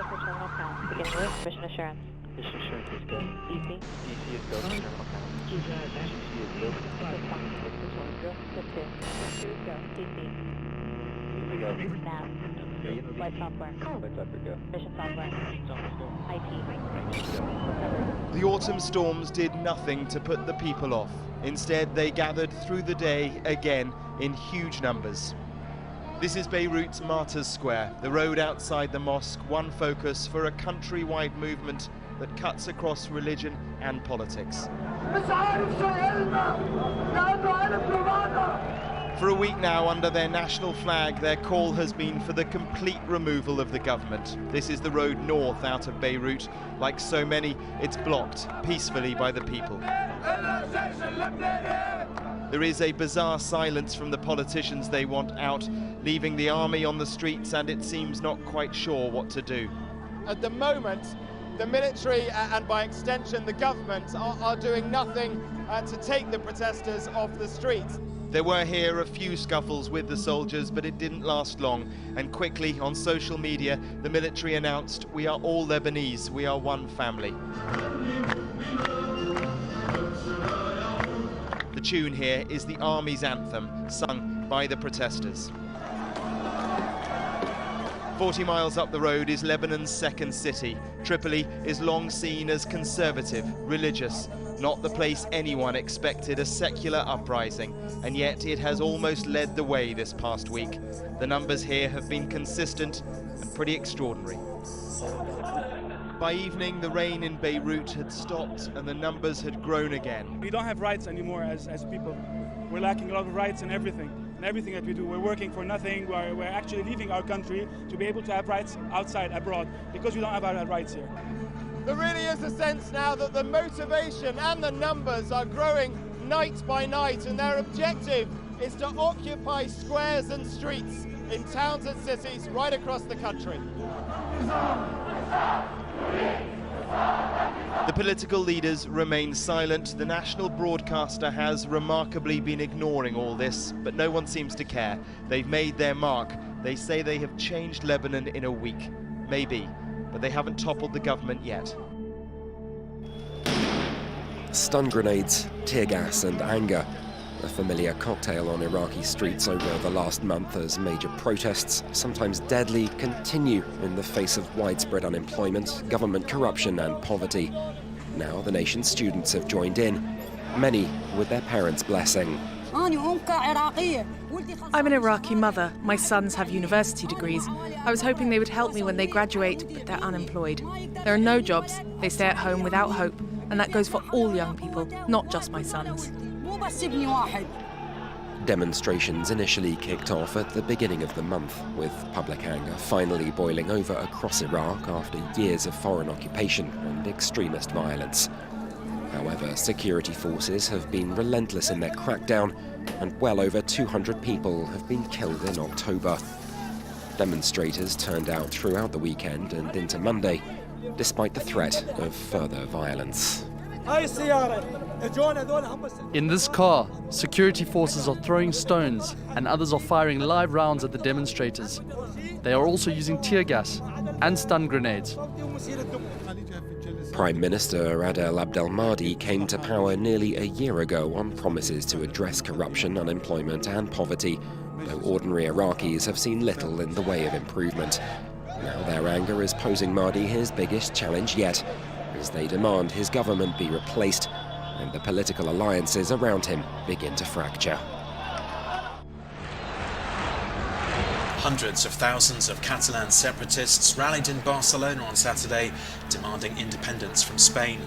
for terminal count. Beginning with mission assurance. Mission assurance is go. DC. DC is go for terminal count. GC is go. Response. Go. Step 2. 2 is go. DC. Here we go. Nav. Flight software. Flight software go. Mission software. Mission software go. IT. Go. The autumn storms did nothing to put the people off. Instead, they gathered through the day again in huge numbers. This is Beirut's Martyrs Square, the road outside the mosque, one focus for a countrywide movement that cuts across religion and politics. For a week now, under their national flag, their call has been for the complete removal of the government. This is the road north out of Beirut. Like so many, it's blocked peacefully by the people. There is a bizarre silence from the politicians they want out, leaving the army on the streets, and it seems not quite sure what to do. At the moment, the military and by extension the government are doing nothing to take the protesters off the streets. There were here a few scuffles with the soldiers, but it didn't last long. And quickly, on social media, the military announced, "We are all Lebanese, we are one family." The tune here is the army's anthem, sung by the protesters. 40 miles up the road is Lebanon's second city. Tripoli is long seen as conservative, religious, not the place anyone expected a secular uprising, and yet it has almost led the way this past week. The numbers here have been consistent and pretty extraordinary. By evening, the rain in Beirut had stopped and the numbers had grown again. We don't have rights anymore as people. We're lacking a lot of rights in everything. And everything that we do, we're working for nothing. We're actually leaving our country to be able to have rights outside, abroad, because we don't have our rights here. There really is a sense now that the motivation and the numbers are growing night by night, and their objective is to occupy squares and streets in towns and cities right across the country. The political leaders remain silent. The national broadcaster has remarkably been ignoring all this, but no one seems to care. They've made their mark. They say they have changed Lebanon in a week. Maybe, but they haven't toppled the government yet. Stun grenades, tear gas and anger. A familiar cocktail on Iraqi streets over the last month as major protests, sometimes deadly, continue in the face of widespread unemployment, government corruption and poverty. Now the nation's students have joined in, many with their parents' blessing. I'm an Iraqi mother. My sons have university degrees. I was hoping they would help me when they graduate, but they're unemployed. There are no jobs. They stay at home without hope, and that goes for all young people, not just my sons. Demonstrations initially kicked off at the beginning of the month, with public anger finally boiling over across Iraq after years of foreign occupation and extremist violence. However, security forces have been relentless in their crackdown, and well over 200 people have been killed in October. Demonstrators turned out throughout the weekend and into Monday, despite the threat of further violence. In this car, security forces are throwing stones and others are firing live rounds at the demonstrators. They are also using tear gas and stun grenades. Prime Minister Adel Abdelmahdi came to power nearly a year ago on promises to address corruption, unemployment and poverty, though ordinary Iraqis have seen little in the way of improvement. Now their anger is posing Mahdi his biggest challenge yet, as they demand his government be replaced and the political alliances around him begin to fracture. Hundreds of thousands of Catalan separatists rallied in Barcelona on Saturday, demanding independence from Spain.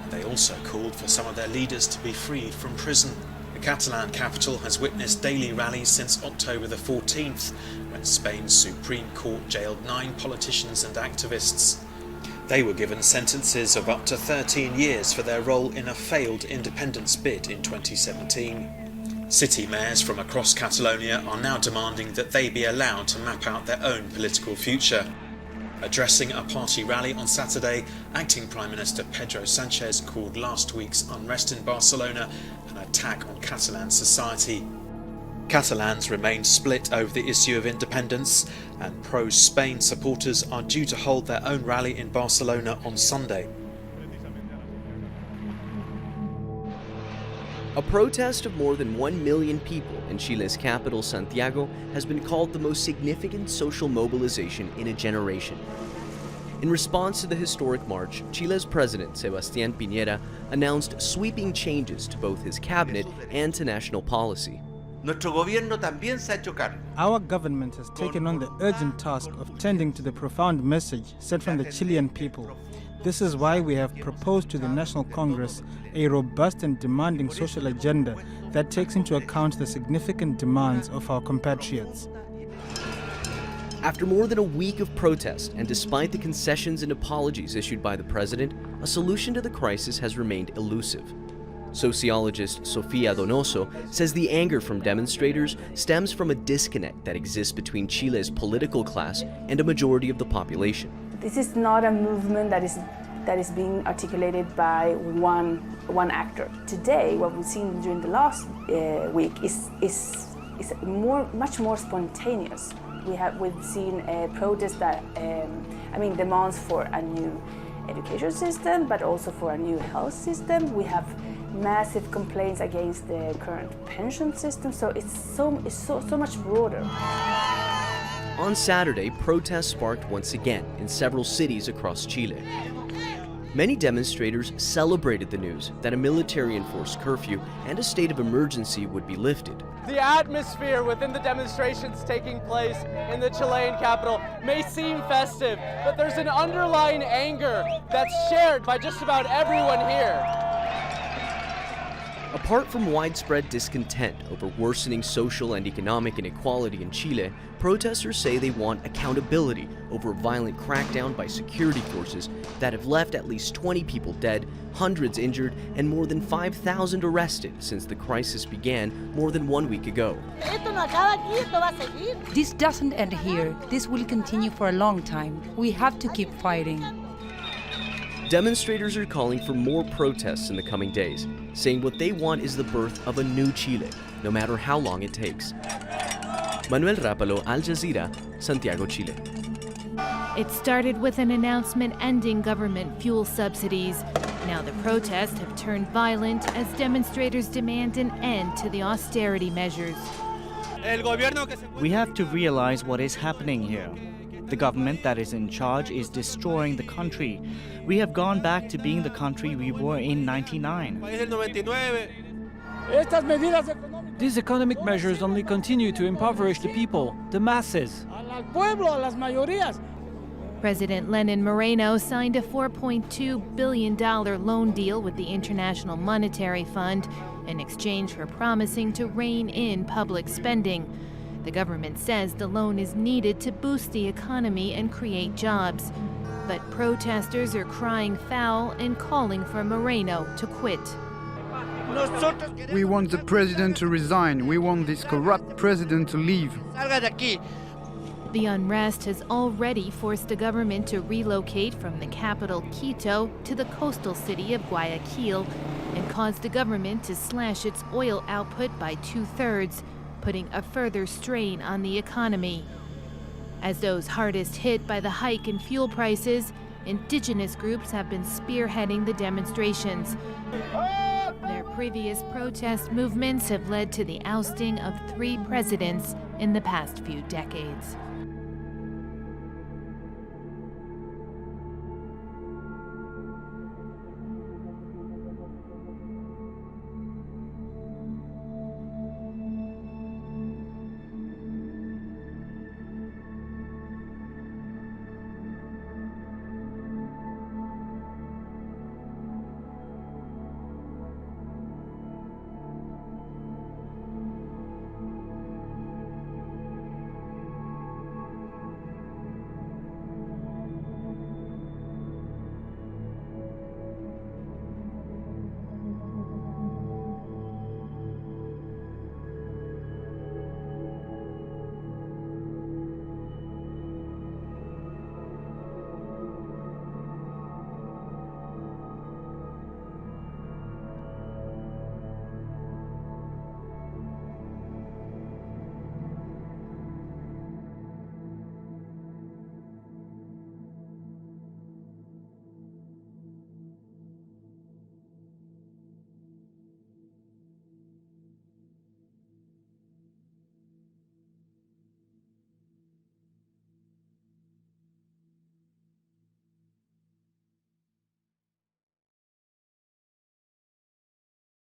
And they also called for some of their leaders to be freed from prison. The Catalan capital has witnessed daily rallies since October the 14th, when Spain's Supreme Court jailed 9 politicians and activists. They were given sentences of up to 13 years for their role in a failed independence bid in 2017. City mayors from across Catalonia are now demanding that they be allowed to map out their own political future. Addressing a party rally on Saturday, Acting Prime Minister Pedro Sanchez called last week's unrest in Barcelona an attack on Catalan society. Catalans remain split over the issue of independence, and pro-Spain supporters are due to hold their own rally in Barcelona on Sunday. A protest of more than 1 million people in Chile's capital, Santiago, has been called the most significant social mobilization in a generation. In response to the historic march, Chile's president, Sebastián Piñera, announced sweeping changes to both his cabinet and to national policy. Our government has taken on the urgent task of tending to the profound message sent from the Chilean people. This is why we have proposed to the National Congress a robust and demanding social agenda that takes into account the significant demands of our compatriots. After more than a week of protest, and despite the concessions and apologies issued by the president, a solution to the crisis has remained elusive. Sociologist Sofía Donoso says the anger from demonstrators stems from a disconnect that exists between Chile's political class and a majority of the population. This is not a movement that is being articulated by one actor. Today, what we've seen during the last week is much more spontaneous. We've seen protests that demands for a new education system, but also for a new health system. We have massive complaints against the current pension system, so it's so much broader. On Saturday, protests sparked once again in several cities across Chile. Many demonstrators celebrated the news that a military-enforced curfew and a state of emergency would be lifted. The atmosphere within the demonstrations taking place in the Chilean capital may seem festive, but there's an underlying anger that's shared by just about everyone here. Apart from widespread discontent over worsening social and economic inequality in Chile, protesters say they want accountability over a violent crackdown by security forces that have left at least 20 people dead, hundreds injured, and more than 5,000 arrested since the crisis began more than 1 week ago. This doesn't end here. This will continue for a long time. We have to keep fighting. Demonstrators are calling for more protests in the coming days, saying what they want is the birth of a new Chile, no matter how long it takes. Manuel Rapalo, Al Jazeera, Santiago, Chile. It started with an announcement ending government fuel subsidies. Now the protests have turned violent as demonstrators demand an end to the austerity measures. We have to realize what is happening here. The government that is in charge is destroying the country. We have gone back to being the country we were in '99. These economic measures only continue to impoverish the people, the masses. President Lenin Moreno signed a $4.2 billion loan deal with the International Monetary Fund in exchange for promising to rein in public spending. The government says the loan is needed to boost the economy and create jobs. But protesters are crying foul and calling for Moreno to quit. We want the president to resign. We want this corrupt president to leave. The unrest has already forced the government to relocate from the capital, Quito, to the coastal city of Guayaquil and caused the government to slash its oil output by 2/3, putting a further strain on the economy. As those hardest hit by the hike in fuel prices, indigenous groups have been spearheading the demonstrations. Their previous protest movements have led to the ousting of 3 presidents in the past few decades.